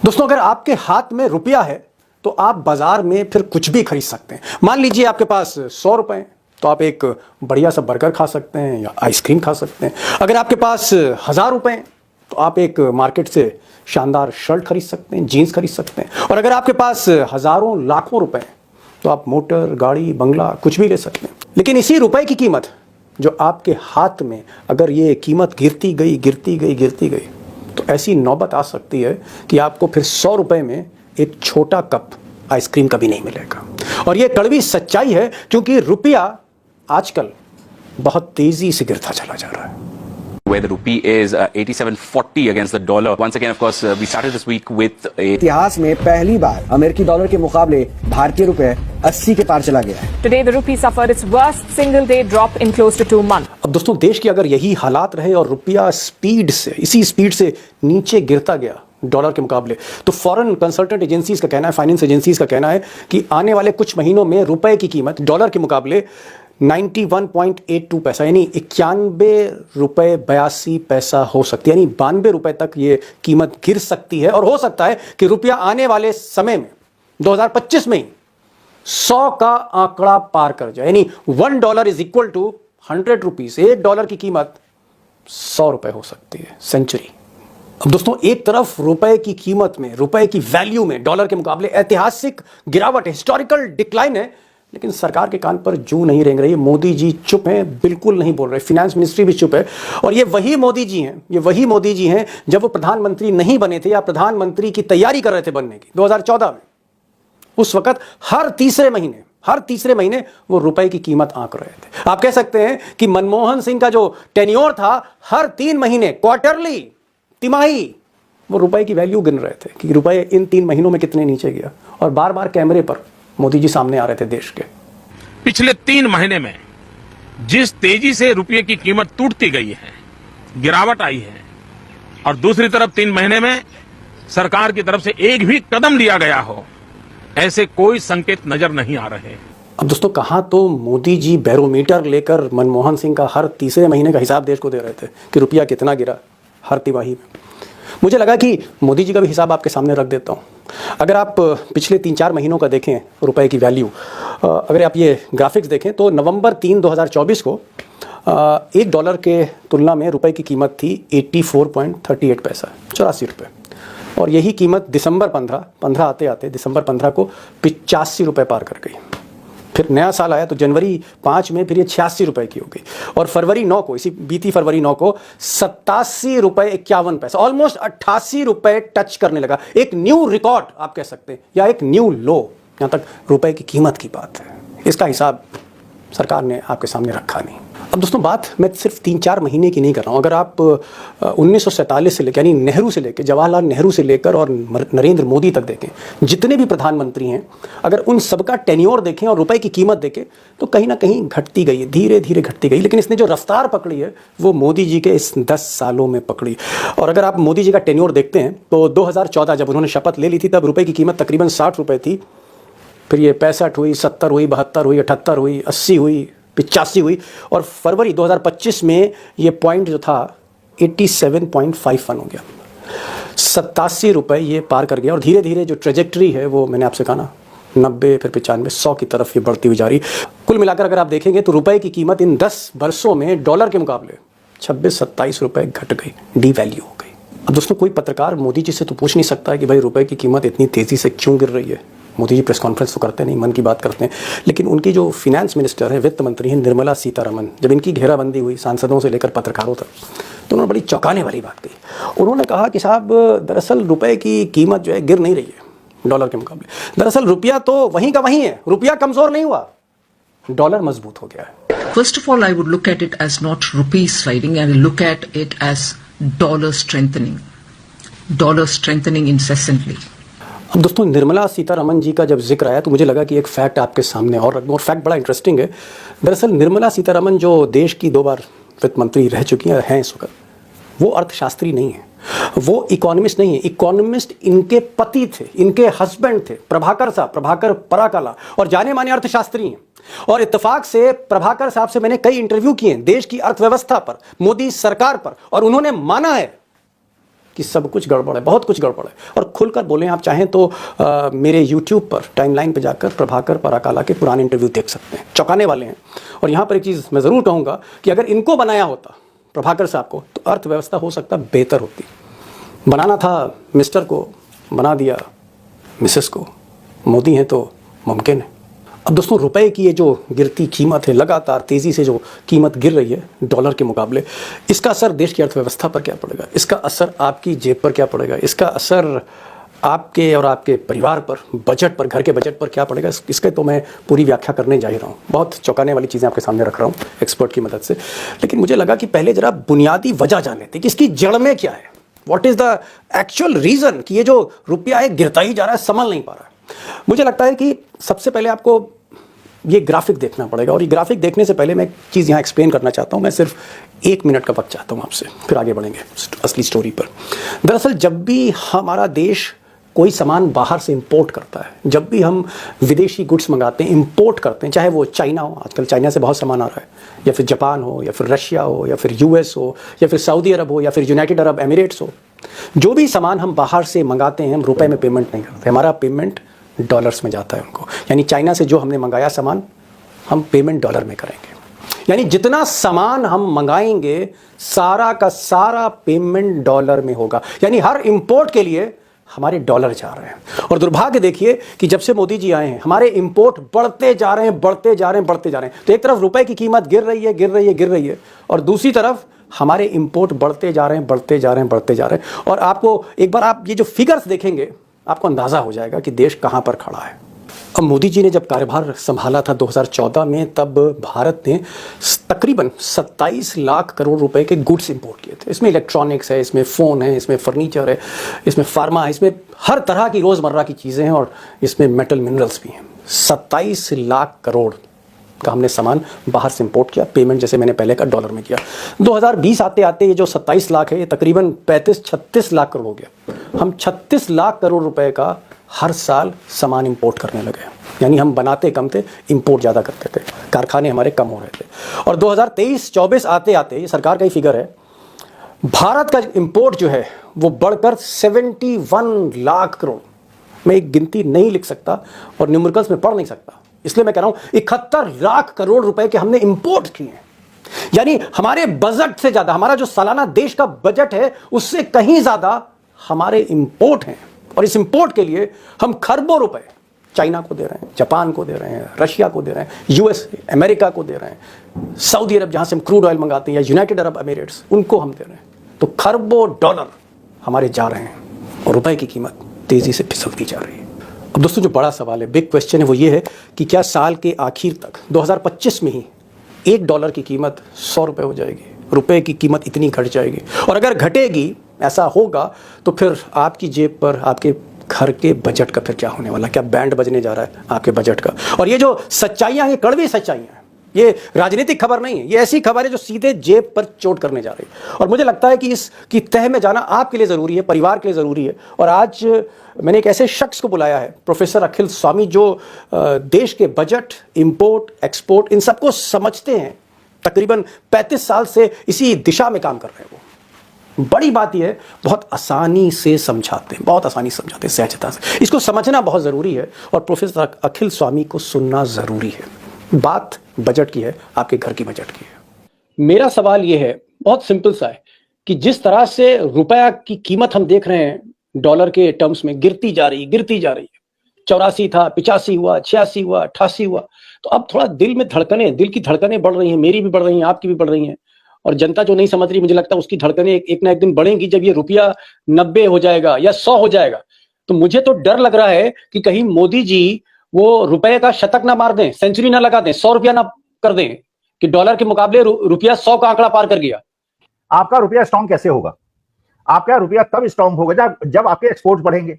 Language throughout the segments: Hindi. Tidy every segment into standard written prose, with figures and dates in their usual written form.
दोस्तों, अगर आपके हाथ में रुपया है तो आप बाजार में फिर कुछ भी खरीद सकते हैं। मान लीजिए आपके पास 100 रुपए हैं तो आप एक बढ़िया सा बर्गर खा सकते हैं या आइसक्रीम खा सकते हैं। अगर आपके पास 1000 रुपए हैं तो आप एक मार्केट से शानदार शर्ट खरीद सकते हैं, जीन्स खरीद सकते हैं। और अगर आपके पास हजारों लाखों रुपए हैं तो आप मोटर, गाड़ी, बंगला कुछ भी ले सकते हैं। लेकिन इसी रुपए की कीमत जो आपके हाथ में, अगर ये कीमत गिरती गई तो ऐसी नौबत आ सकती है कि आपको फिर 100 रुपए में एक छोटा कप आइसक्रीम कभी नहीं मिलेगा। और ये कड़वी सच्चाई है, क्योंकि रुपया आजकल बहुत तेजी से गिरता चला जा रहा है। Where the rupee is 87.40 against the dollar. Once again, of course, we started this week with a... इतिहास में पहली बार अमेरिकी डॉलर के मुकाबले भारतीय रुपए 80 के पार चला गया है। Today the rupee suffered its worst single day drop in close to 2 months. अब दोस्तों, देश की अगर यही हालात रहे और रुपया इसी स्पीड से नीचे गिरता गया डॉलर के मुकाबले, तो फॉरेन कंसल्टेंट एजेंसीज का कहना है, फाइनेंस एजेंसीज का कहना है कि आने वाले कुछ महीनों में रुपए की कीमत डॉलर के मुकाबले 91.82 पैसा यानी 91 रुपए 82 पैसा हो सकती है। यानी 92 रुपए तक ये कीमत गिर सकती है। और हो सकता है कि रुपया आने वाले समय में 2025 में 100 का आंकड़ा पार कर जाए। यानी $1 इज इक्वल टू 100 रुपीज। $1 की कीमत 100 रुपए हो सकती है, सेंचुरी। अब दोस्तों, एक तरफ रुपए की कीमत में, रुपए की वैल्यू में डॉलर के मुकाबले ऐतिहासिक गिरावट है, हिस्टोरिकल डिक्लाइन है, लेकिन सरकार के कान पर जू नहीं रेंग रही। मोदी जी चुप हैं, बिल्कुल नहीं बोल रहे। फाइनेंस मिनिस्ट्री भी चुप है। और ये वही मोदी जी हैं जब वो प्रधानमंत्री नहीं बने थे या प्रधानमंत्री की तैयारी कर रहे थे बनने की 2014 में। उस वक्त हर तीसरे महीने वो रुपए की कीमत आंक रहे थे। आप कह सकते हैं कि मनमोहन सिंह का जो टेन्योर था, हर 3 महीने, क्वार्टरली, तिमाही, वो रुपए की वैल्यू गिन रहे थे कि रुपए इन 3 महीनों में कितने नीचे गया। और बार बार कैमरे पर मोदी जी सामने आ रहे थे देश के। पिछले 3 महीने में जिस तेजी से रुपये की कीमत टूटती गई है, गिरावट आई है, और दूसरी तरफ 3 महीने में सरकार की तरफ से एक भी कदम लिया गया हो, ऐसे कोई संकेत नजर नहीं आ रहे। अब दोस्तों, कहां तो मोदी जी बैरोमीटर लेकर मनमोहन सिंह का हर तीसरे महीने का हिसाब देश को दे रहे थे कि रुपया कितना गिरा हर तिमाही में। मुझे लगा कि मोदी जी का भी हिसाब आपके सामने रख देता हूं। अगर आप पिछले 3-4 महीनों का देखें रुपए की वैल्यू, अगर आप ये ग्राफिक्स देखें तो नवंबर 3, 2024 को $1 के तुलना में रुपए की कीमत थी 84.38 पैसा, 84 रुपये। और यही कीमत दिसंबर 15 आते दिसंबर 15 को 85 रुपये पार कर गई। फिर नया साल आया तो जनवरी 5 में फिर ये 86 रुपए की हो गई। और फरवरी 9 को, बीती फरवरी 9 को 87 रुपए 51 पैसा, ऑलमोस्ट 88 रुपए टच करने लगा। एक न्यू रिकॉर्ड आप कह सकते हैं, या एक न्यू लो। यहां तक रुपए की कीमत की बात है। इसका हिसाब सरकार ने आपके सामने रखा नहीं। अब दोस्तों, बात मैं सिर्फ 3-4 महीने की नहीं कर रहा हूं। अगर आप 1947 से लेकर, यानी नेहरू से लेकर, जवाहरलाल नेहरू से लेकर और नरेंद्र मोदी तक देखें, जितने भी प्रधानमंत्री हैं, अगर उन सबका टेन्योर देखें और रुपए की कीमत देखें तो कहीं ना कहीं घटती गई है, धीरे धीरे घटती गई। लेकिन इसने जो रफ्तार पकड़ी है वो मोदी जी के इस 10 सालों में पकड़ी। और अगर आप मोदी जी का टेन्योर देखते हैं तो 2014 जब उन्होंने शपथ ले ली थी, तब रुपए की कीमत तकरीबन 60 रुपये थी। फिर ये 65 हुई, 70 हुई, 72 हुई, 78 हुई, 80 हुई, 85 हुई। और फरवरी 2025 में ये पॉइंट जो था 87.51 हो गया, 87 रुपये ये पार कर गया। और धीरे धीरे जो ट्रेजेक्टरी है वो मैंने आपसे कहा ना, 90, फिर 95, 100 की तरफ ये बढ़ती हुई जा रही। कुल मिलाकर अगर आप देखेंगे तो रुपए की कीमत इन 10 वर्षों में डॉलर के मुकाबले 26-27 रुपये घट गई, डीवैल्यू हो गई। अब दोस्तों, कोई पत्रकार मोदी जी से तो पूछ नहीं सकता है कि भाई रुपए की कीमत इतनी तेजी से क्यों गिर रही है। मोदी जी प्रेस कॉन्फ्रेंस तो करते नहीं, मन की बात करते हैं। लेकिन उनकी जो फिनेंस मिनिस्टर है, वित्त मंत्री हैं, निर्मला सीतारमण, जब इनकी घेराबंदी हुई सांसदों से लेकर पत्रकारों तक, तो उन्होंने बड़ी चौंकाने वाली बात कही। उन्होंने कहा कि साहब, दरअसल रुपए की कीमत जो है गिर नहीं रही है डॉलर के मुकाबले। दरअसल रुपया तो वहीं का वहीं है, रुपया कमजोर नहीं हुआ, डॉलर मजबूत हो गया है। First of all, I would look at it as not rupee sliding, I will look at it as dollar strengthening incessantly. अब दोस्तों, निर्मला सीतारमण जी का जब जिक्र आया तो मुझे लगा कि एक फैक्ट आपके सामने और रखूं, और फैक्ट बड़ा इंटरेस्टिंग है। दरअसल निर्मला सीतारमण जो देश की 2 बार वित्त मंत्री रह चुकी हैं इस वक्त, वो अर्थशास्त्री नहीं है, वो इकोनॉमिस्ट नहीं है। इकोनॉमिस्ट इनके पति थे, इनके हस्बैंड थे, प्रभाकर साहब, प्रभाकर पराकाला, और जाने माने अर्थशास्त्री हैं। और इत्तेफाक से प्रभाकर साहब से मैंने कई इंटरव्यू किए हैं देश की अर्थव्यवस्था पर, मोदी सरकार पर, और उन्होंने माना है कि सब कुछ गड़बड़ है, बहुत कुछ गड़बड़ है, और खुलकर बोलें। आप चाहें तो मेरे यूट्यूब पर टाइमलाइन पे जाकर प्रभाकर पराकाला के पुराने इंटरव्यू देख सकते हैं, चौंकाने वाले हैं। और यहाँ पर एक चीज़ मैं ज़रूर कहूँगा कि अगर इनको बनाया होता प्रभाकर साहब को, तो अर्थव्यवस्था हो सकता बेहतर होती। बनाना था मिस्टर को, बना दिया मिसेस को। मोदी हैं तो मुमकिन है। अब दोस्तों, रुपए की ये जो गिरती कीमत है, लगातार तेज़ी से जो कीमत गिर रही है डॉलर के मुकाबले, इसका असर देश की अर्थव्यवस्था पर क्या पड़ेगा? इसका असर आपकी जेब पर क्या पड़ेगा? इसका असर आपके और आपके परिवार पर, बजट पर, घर के बजट पर क्या पड़ेगा? इसके तो मैं पूरी व्याख्या करने जा ही रहा हूँ। बहुत चौंकाने वाली चीज़ें आपके सामने रख रहा हूँ एक्सपर्ट की मदद से। लेकिन मुझे लगा कि पहले ज़रा बुनियादी वजह जान लेते कि इसकी जड़ में क्या है। What is the actual reason कि ये जो रुपया है गिरता ही जा रहा है, संभल नहीं पा रहा है। मुझे लगता है कि सबसे पहले आपको ये ग्राफिक देखना पड़ेगा, और ये ग्राफिक देखने से पहले मैं एक चीज़ यहाँ एक्सप्लेन करना चाहता हूँ। मैं सिर्फ 1 मिनट का वक्त चाहता हूँ आपसे, फिर आगे बढ़ेंगे असली स्टोरी पर। दरअसल जब भी हमारा देश कोई सामान बाहर से इंपोर्ट करता है, जब भी हम विदेशी गुड्स मंगाते हैं, इंपोर्ट करते हैं, चाहे वो चाइना हो, आजकल चाइना से बहुत सामान आ रहा है, या फिर जापान हो, या फिर रशिया हो, या फिर यूएस हो, या फिर सऊदी अरब हो, या फिर यूनाइटेड अरब एमिरेट्स हो, जो भी सामान हम बाहर से मंगाते हैं, हम रुपए में पेमेंट नहीं करते, हमारा पेमेंट डॉलर्स में जाता है उनको। यानी चाइना से जो हमने मंगाया सामान, हम पेमेंट डॉलर में करेंगे। यानी जितना सामान हम मंगाएंगे, सारा का सारा पेमेंट डॉलर में होगा। यानी हर इंपोर्ट के लिए हमारे डॉलर जा रहे हैं। और दुर्भाग्य देखिए कि जब से मोदी जी आए हैं, हमारे इंपोर्ट बढ़ते जा रहे हैं, बढ़ते जा रहे हैं, बढ़ते जा रहे हैं। तो एक तरफ रुपए की कीमत गिर रही है, गिर रही है, गिर रही है, और दूसरी तरफ हमारे इंपोर्ट बढ़ते जा रहे हैं, बढ़ते जा रहे हैं, बढ़ते जा रहे हैं। और आपको एक बार आप ये जो फिगर्स देखेंगे, आपको अंदाजा हो जाएगा कि देश कहां पर खड़ा है। अब मोदी जी ने जब कार्यभार संभाला था 2014 में, तब भारत ने तकरीबन 27 लाख करोड़ रुपए के गुड्स इंपोर्ट किए थे। इसमें इलेक्ट्रॉनिक्स है, इसमें फ़ोन है, इसमें फर्नीचर है, इसमें फार्मा है, इसमें हर तरह की रोज़मर्रा की चीज़ें हैं, और इसमें मेटल मिनरल्स भी हैं। 27 लाख करोड़ का हमने सामान बाहर से इंपोर्ट किया, पेमेंट जैसे मैंने पहले का डॉलर में किया। 2020 आते आते ये जो 27 लाख है, ये तकरीबन 35-36 लाख करोड़ हो गया। हम 36 लाख करोड़ रुपए का हर साल सामान इंपोर्ट करने लगे। यानी हम बनाते कम थे, इंपोर्ट ज़्यादा करते थे, कारखाने हमारे कम हो रहे थे। और 2023-24 आते आते, ये सरकार का ही फिगर है, भारत का इंपोर्ट जो है वो बढ़कर 71 लाख करोड़। मैं एक गिनती नहीं लिख सकता और न्यूमेरिकल्स में पढ़ नहीं सकता, इसलिए मैं कह रहा हूं 71 लाख करोड़ रुपए के हमने इंपोर्ट किए हैं। यानी हमारे बजट से ज्यादा, हमारा जो सालाना देश का बजट है, उससे कहीं ज्यादा हमारे इंपोर्ट हैं। और इस इंपोर्ट के लिए हम खरबों रुपए चाइना को दे रहे हैं, जापान को दे रहे हैं, रशिया को दे रहे हैं, यूएस अमेरिका को दे रहे हैं, सऊदी अरब जहां से हम क्रूड ऑयल मंगाते हैं, या यूनाइटेड अरब एमिरेट्स, उनको हम दे रहे हैं। तो खरबों डॉलर हमारे जा रहे हैं, और रुपए की कीमत तेजी से फिसलती जा रही है। अब दोस्तों, जो बड़ा सवाल है, बिग क्वेश्चन है, वो ये है कि क्या साल के आखिर तक 2025 में ही $1 की कीमत 100 रुपये हो जाएगी? रुपए की कीमत इतनी घट जाएगी? और अगर घटेगी, ऐसा होगा, तो फिर आपकी जेब पर, आपके घर के बजट का फिर क्या होने वाला? क्या बैंड बजने जा रहा है आपके बजट का? और ये जो सच्चाइयां हैं, कड़वी सच्चाइयां हैं, ये राजनीतिक खबर नहीं है, ये ऐसी खबर है जो सीधे जेब पर चोट करने जा रही है। और मुझे लगता है कि इसकी तह में जाना आपके लिए ज़रूरी है, परिवार के लिए ज़रूरी है। और आज मैंने एक ऐसे शख्स को बुलाया है, प्रोफेसर अखिल स्वामी, जो देश के बजट, इंपोर्ट, एक्सपोर्ट, इन सबको समझते हैं। तकरीबन 35 साल से इसी दिशा में काम कर रहे हैं वो। बड़ी बात यह है, बहुत आसानी से समझाते हैं, बहुत आसानी से समझाते हैं, सहजता से। इसको समझना बहुत ज़रूरी है, और प्रोफेसर अखिल स्वामी को सुनना ज़रूरी है। बात बजट की है, आपके घर की बजट की है। मेरा सवाल यह है, बहुत सिंपल सा है, कि जिस तरह से रुपया की कीमत हम देख रहे हैं डॉलर के टर्म्स में गिरती जा रही है। 84 था, 85 हुआ, 86 हुआ, 88 हुआ। तो अब थोड़ा दिल की धड़कनें बढ़ रही हैं, मेरी भी बढ़ रही हैं, आपकी भी बढ़ रही हैं। और जनता जो नहीं समझ रही, मुझे लगता है उसकी धड़कनें एक ना एक दिन बढ़ेंगी, जब ये रुपया 90 हो जाएगा या 100 हो जाएगा। तो मुझे तो डर लग रहा है कि कहीं मोदी जी वो रुपए का शतक ना मार दें, सेंचुरी ना लगा दें, 100 रुपया ना कर दें, कि डॉलर के मुकाबले रुपया 100 का आंकड़ा पार कर गया। आपका रुपया स्ट्रांग कैसे होगा? आपका रुपया तब स्ट्रांग होगा जब आपके एक्सपोर्ट बढ़ेंगे,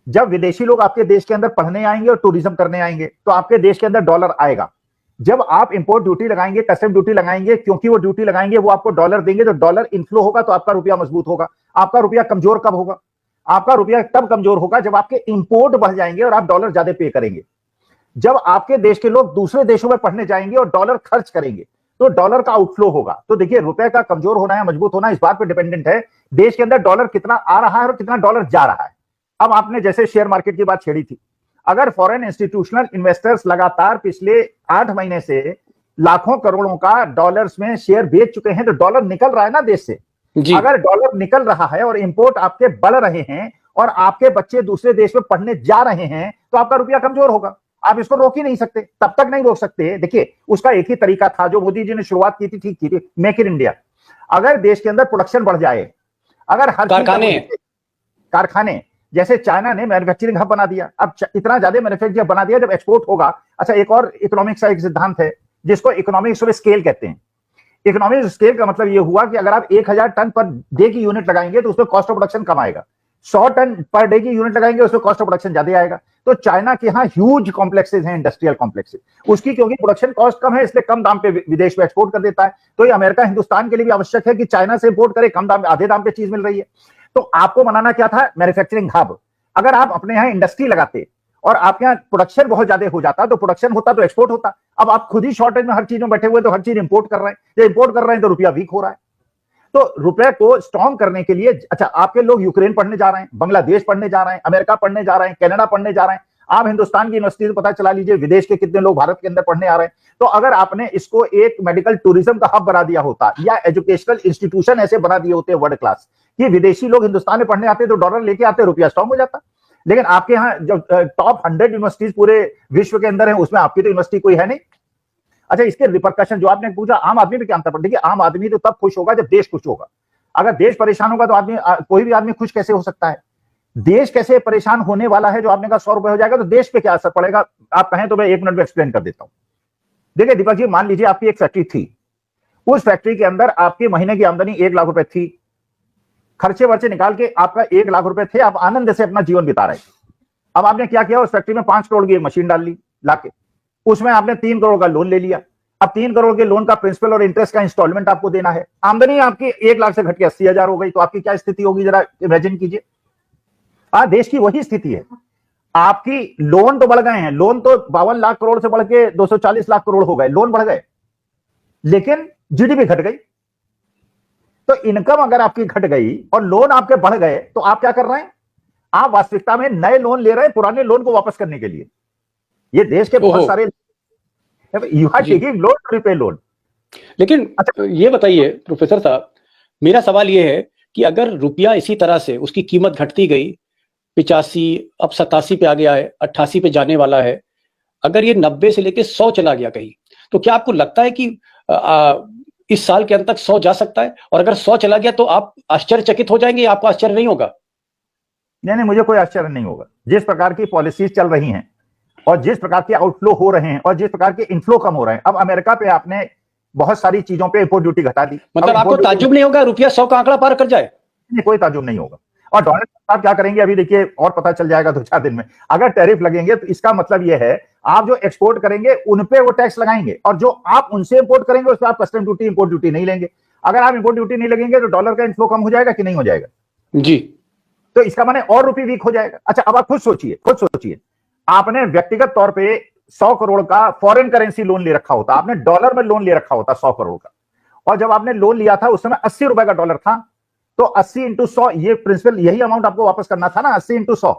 जब विदेशी लोग आपके देश के अंदर पढ़ने आएंगे और टूरिज्म करने आएंगे, तो आपके देश के अंदर डॉलर आएगा। जब आप इंपोर्ट ड्यूटी लगाएंगे, कस्टम ड्यूटी लगाएंगे, क्योंकि वो ड्यूटी लगाएंगे, वो आपको डॉलर देंगे, जो डॉलर इनफ्लो होगा, तो आपका रुपया मजबूत होगा। आपका रुपया कमजोर कब होगा? आपका रुपया तब कमजोर होगा जब आपके इंपोर्ट बढ़ जाएंगे और आप डॉलर ज्यादा पे करेंगे। जब आपके देश के लोग दूसरे देशों में पढ़ने जाएंगे और डॉलर खर्च करेंगे, तो डॉलर का आउटफ्लो होगा। तो देखिए, रुपए का कमजोर होना या मजबूत होना इस बात पर डिपेंडेंट है देश के अंदर डॉलर कितना आ रहा है और कितना डॉलर जा रहा है। अब आपने जैसे शेयर मार्केट की बात छेड़ी थी, अगर फॉरेन इंस्टीट्यूशनल इन्वेस्टर्स लगातार पिछले 8 महीने से लाखों करोड़ों का डॉलर्स में शेयर बेच चुके हैं, तो डॉलर निकल रहा है ना देश से। अगर डॉलर निकल रहा है और इंपोर्ट आपके बढ़ रहे हैं और आपके बच्चे दूसरे देश में पढ़ने जा रहे हैं, तो आपका रुपया कमजोर होगा। आप इसको रोक ही नहीं सकते, तब तक नहीं रोक सकते। देखिए, उसका एक ही तरीका था जो मोदी जी ने शुरुआत की थी, ठीक की थी, मेक इन इंडिया। अगर देश के अंदर प्रोडक्शन बढ़ जाए, अगर हर कारखाने जैसे चाइना ने मैन्युफैक्चरिंग हब बना दिया, अब इतना ज्यादा मैन्युफैक्चरिंग बना दिया, जब एक्सपोर्ट होगा। अच्छा, एक और इकोनॉमिक्स का एक सिद्धांत है जिसको इकोनॉमिक्स ऑफ स्केल कहते हैं। इकोनॉमिक्स ऑफ स्केल का मतलब ये हुआ कि अगर आप 1000 टन पर डे की यूनिट लगाएंगे तो उसमें कॉस्ट ऑफ प्रोडक्शन कम आएगा। 100 टन पर डे की यूनिट लगाएंगे उसमें कॉस्ट ऑफ प्रोडक्शन ज्यादा आएगा। तो चाइना के यहाँ ह्यूज कॉम्प्लेक्सेस हैं, इंडस्ट्रियल कॉम्प्लेक्सेस, उसकी क्योंकि प्रोडक्शन कॉस्ट कम है इसलिए कम दाम पे विदेश में एक्सपोर्ट कर देता है। तो ये अमेरिका हिंदुस्तान के लिए भी आवश्यक है कि चाइना से इंपोर्ट करे, कम दाम, आधे दाम पे चीज मिल रही है। तो आपको बनाना क्या था? Manufacturing hub. अगर आप अपने यहाँ इंडस्ट्री लगाते और आपके यहाँ प्रोडक्शन बहुत ज्यादा हो जाता, तो प्रोडक्शन होता तो एक्सपोर्ट होता। अब आप खुद ही शॉर्टेज में हर चीज में बैठे हुए, तो हर चीज इंपोर्ट कर रहे हैं। जब इंपोर्ट कर रहे हैं तो रुपया वीक हो रहा है। तो रुपए को स्ट्रॉन्ग करने के लिए, अच्छा, आपके लोग यूक्रेन पढ़ने जा रहे हैं, बांग्लादेश पढ़ने जा रहे हैं, अमेरिका पढ़ने जा रहे हैं, कनाडा पढ़ने जा रहे हैं। आप हिंदुस्तान की यूनिवर्सिटी से पता चला लीजिए विदेश के कितने लोग भारत के अंदर पढ़ने आ रहे हैं। तो अगर आपने इसको एक मेडिकल टूरिज्म का हब बना दिया होता या एजुकेशनल इंस्टीट्यूशन ऐसे बना दिए होते वर्ल्ड क्लास कि विदेशी लोग हिंदुस्तान में पढ़ने आते, तो डॉलर लेके आते, रुपया स्ट्रॉन्ग हो जाता। लेकिन आपके यहाँ जो टॉप 100 यूनिवर्सिटीज पूरे विश्व के अंदर है, उसमें आपकी तो यूनिवर्सिटी कोई है नहीं। अच्छा, इसके रिपरकशन जो आपने पूछा, आम आदमी पे क्या अंतर पड़ता है? देखिए, आम आदमी तो तब खुश होगा जब देश खुश होगा। अगर देश परेशान होगा तो आदमी, कोई भी आदमी खुश कैसे हो सकता है? देश कैसे परेशान होने वाला है? जो आपने कहा 100 रुपए हो जाएगा, तो देश पे क्या असर पड़ेगा? आप कहें तो मैं 1 मिनट में एक्सप्लेन कर देता हूं। देखिए दीपक जी, मान लीजिए आपकी एक फैक्ट्री थी, उस फैक्ट्री के अंदर आपके महीने की आमदनी 1 लाख रुपए थी, खर्चे वर्चे निकाल के आपका 1 लाख रुपए थे, आप आनंद से अपना जीवन बिता रहे थे। अब आपने क्या किया? उस फैक्ट्री में 5 करोड़ की एक मशीन डाल ली लाके, उसमें आपने 3 करोड़ का लोन ले लिया। अब 3 करोड़ के लोन का प्रिंसिपल और इंटरेस्ट का इंस्टॉलमेंट आपको देना है। आमदनी आपकी 1 लाख से घट के 80,000 हो गई, तो आपकी क्या स्थिति होगी जरा इमेजिन कीजिए। देश की वही स्थिति है। आपकी लोन तो बढ़ गए हैं, लोन तो 52 लाख करोड़ से बढ़ के 240 लाख करोड़ हो गए, लोन बढ़ गए, लेकिन जीडीपी घट गई। तो इनकम अगर आपकी घट गई और लोन आपके बढ़ गए, तो आप क्या कर रहे हैं? आप वास्तविकता में नए लोन ले रहे हैं पुराने लोन को वापस करने के लिए। ये देश के बहुत सारे, you are taking loan to repay loan. लेकिन अच्छा, ये बताइए प्रोफेसर साहब, मेरा सवाल ये है कि अगर रुपया इसी तरह से उसकी कीमत घटती गई, 85 अब 87 पे आ गया है, 88 पे जाने वाला है, अगर ये 90 से लेके 100 चला गया कहीं, तो क्या आपको लगता है कि इस साल के अंत तक 100 जा सकता है? और अगर 100 चला गया तो आप आश्चर्यचकित हो जाएंगे, आपको आश्चर्य नहीं होगा? नहीं, मुझे कोई आश्चर्य नहीं होगा। जिस प्रकार की पॉलिसीज चल रही हैं और जिस प्रकार के आउटफ्लो हो रहे हैं और जिस प्रकार के इनफ्लो कम हो रहे हैं। अब अमेरिका पे आपने बहुत सारी चीजों पे इंपोर्ट ड्यूटी घटा दी, मतलब आपको ताज्जुब नहीं होगा रुपया 100 का आंकड़ा पार कर जाए? नहीं, कोई ताज्जुब नहीं होगा। और डोनाल्ड ट्रंप क्या करेंगे अभी देखिए, और पता चल जाएगा 2-4 दिन में। अगर टैरिफ लगेंगे तो इसका मतलब यह है आप जो एक्सपोर्ट करेंगे उन पे वो टैक्स लगाएंगे, और जो आप उनसे इंपोर्ट करेंगे उस पर आप कस्टम ड्यूटी, इंपोर्ट ड्यूटी नहीं लेंगे। अगर आप इंपोर्ट ड्यूटी नहीं लगेंगे तो डॉलर का इनफ्लो कम हो जाएगा कि नहीं हो जाएगा? जी। तो इसका माने और रुपये वीक हो जाएगा। अच्छा, अब आप खुद सोचिए, आपने व्यक्तिगत तौर पे 100 करोड़ का फॉरेन करेंसी लोन ले रखा होता, आपने डॉलर में लोन ले रखा होता 100 करोड़ का, और जब आपने लोन लिया था उस समय 80 रुपए का डॉलर था, तो 80 × 100 ये प्रिंसिपल, यही अमाउंट आपको वापस करना था ना, 80 × 100।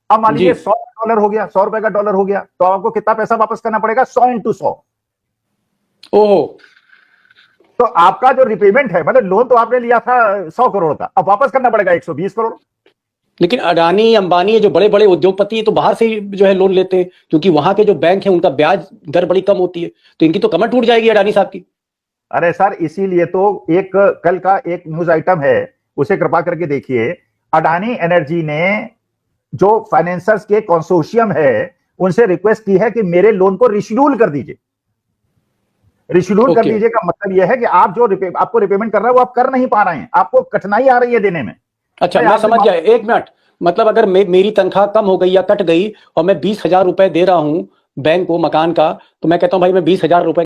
अब मान लीजिए 100 डॉलर हो गया, 100 रुपए का डॉलर हो गया, तो आपको कितना पैसा वापस करना पड़ेगा? 100 × 100। ओहो, तो आपका जो रिपेमेंट है, मतलब लोन तो आपने लिया था 100 करोड़ का, अब वापस करना पड़ेगा 120 करोड़। लेकिन अडानी, अंबानी, जो बड़े बड़े उद्योगपति तो बाहर से जो है लोन लेते हैं, क्योंकि वहां के जो बैंक है उनका ब्याज दर बड़ी कम होती है, तो इनकी तो कमर टूट जाएगी अडानी साहब की। अरे सर, इसीलिए तो एक कल का एक न्यूज आइटम है, उसे कृपा करके देखिए। अडानी एनर्जी ने जो फाइनेंसर्स के कंसोर्शियम है उनसे रिक्वेस्ट की है कि मेरे लोन को रिशेड्यूल कर दीजिए। रिशेड्यूल कर दीजिए का मतलब यह है कि आप जो आपको रिपेमेंट कर रहे हैं वो आप कर नहीं पा रहे हैं, आपको कठिनाई आ रही है देने में। अच्छा, मैं समझ गया। 1 मिनट, मतलब अगर मेरी तनख्वाह कम हो गई या कट गई और मैं 20,000 रुपए दे रहा हूं बैंक को मकान का, तो मैं कहता हूं भाई मैं 20,000 रुपए